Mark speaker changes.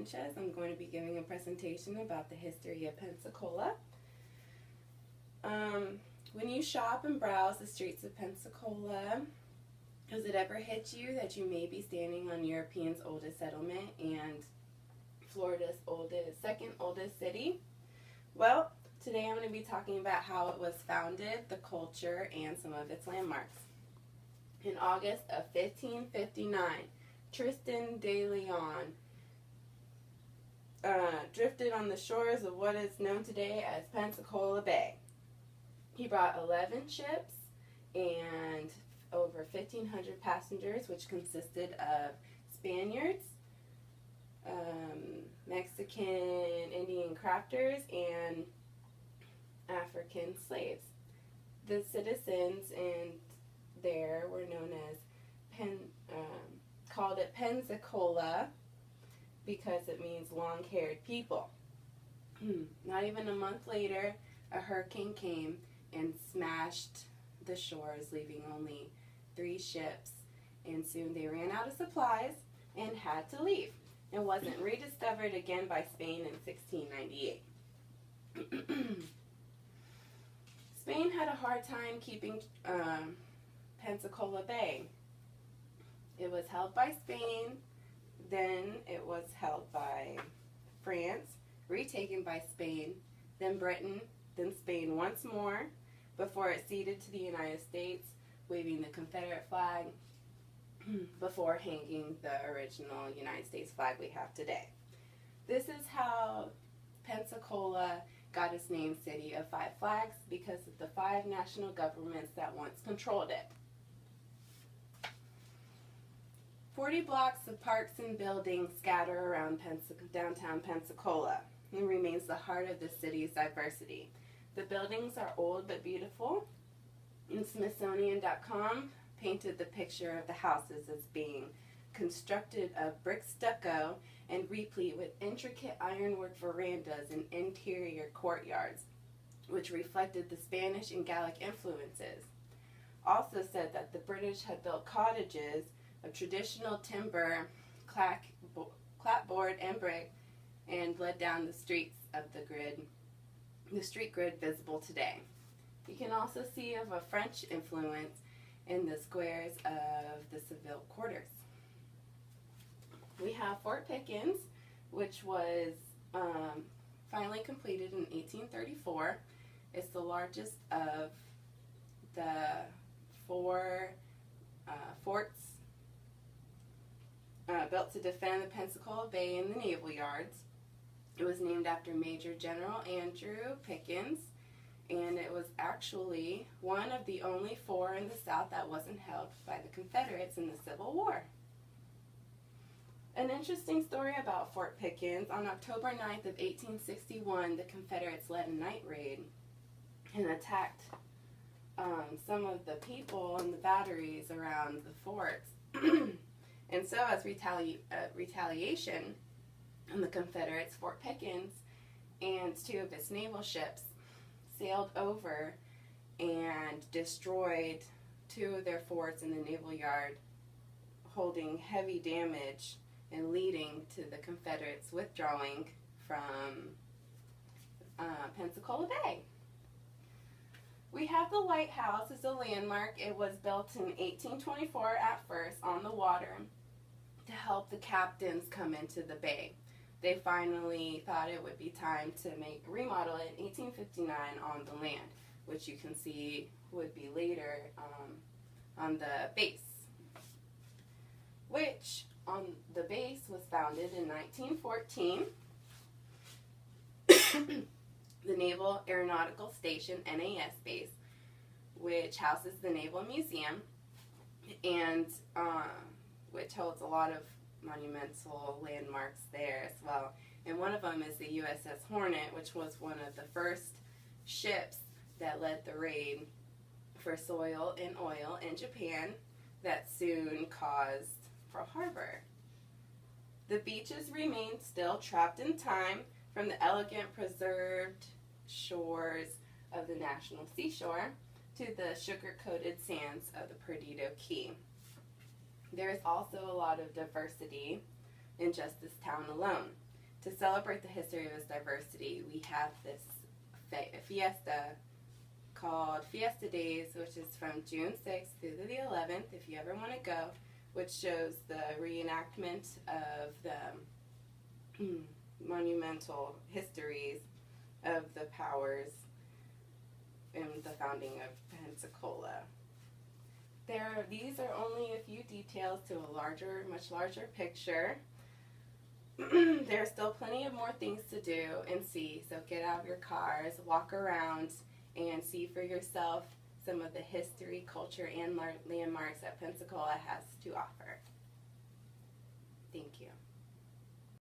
Speaker 1: Sanchez. I'm going to be giving a presentation about the history of Pensacola. When you shop and browse the streets of Pensacola, does it ever hit you that you may be standing on Europeans' oldest settlement and Florida's second oldest city? Well, today I'm going to be talking about how it was founded, the culture, and some of its landmarks. In August of 1559, Tristan de Leon drifted on the shores of what is known today as Pensacola Bay. He brought 11 ships and over 1,500 passengers, which consisted of Spaniards, Mexican Indian crafters, and African slaves. The citizens there were known as called it Pensacola because it means long-haired people. Not even a month later, a hurricane came and smashed the shores, leaving only 3 ships, and soon they ran out of supplies and had to leave. It wasn't rediscovered again by Spain in 1698. Spain had a hard time keeping Pensacola Bay. It was held by Spain, then it was held by France, retaken by Spain, then Britain, then Spain once more, before it ceded to the United States, waving the Confederate flag, before hanging the original United States flag we have today. This is how Pensacola got its name City of Five Flags, because of the 5 national governments that once controlled it. 40 blocks of parks and buildings scatter around downtown Pensacola and remains the heart of the city's diversity. The buildings are old but beautiful, and Smithsonian.com painted the picture of the houses as being constructed of brick stucco and replete with intricate ironwork verandas and interior courtyards, which reflected the Spanish and Gallic influences. Also said that the British had built cottages of traditional timber, clapboard, and brick, and led down the streets of the street grid visible today. You can also see of a French influence in the squares of the Seville quarters. We have Fort Pickens, which was finally completed in 1834. It's the largest of the 4 forts built to defend the Pensacola Bay and the naval yards. It was named after Major General Andrew Pickens, and it was actually one of the only 4 in the South that wasn't held by the Confederates in the Civil War. An interesting story about Fort Pickens: on October 9th of 1861, the Confederates led a night raid and attacked some of the people in the batteries around the forts. And so, as retaliation, the Confederates, Fort Pickens and 2 of its naval ships sailed over and destroyed 2 of their forts in the naval yard, holding heavy damage and leading to the Confederates withdrawing from Pensacola Bay. We have the lighthouse as a landmark. It was built in 1824 at first on the water to help the captains come into the bay. They finally thought it would be time to remodel it in 1859 on the land, which you can see would be later on the base, which on the base was founded in 1914. The Naval Aeronautical Station, NAS base, which houses the Naval Museum, and which holds a lot of monumental landmarks there as well. And one of them is the USS Hornet, which was one of the first ships that led the raid for soil and oil in Japan that soon caused Pearl Harbor. The beaches remain still trapped in time, from the elegant preserved shores of the National Seashore to the sugar-coated sands of the Perdido Key. There is also a lot of diversity in just this town alone. to celebrate the history of its diversity, we have this fiesta called Fiesta Days, which is from June 6th through the 11th, if you ever want to go, which shows the reenactment of the monumental histories of the powers in the founding of Pensacola. These are only a few details to a much larger picture. There are still plenty of more things to do and see, so get out of your cars, walk around, and see for yourself some of the history, culture, and landmarks that Pensacola has to offer. Thank you.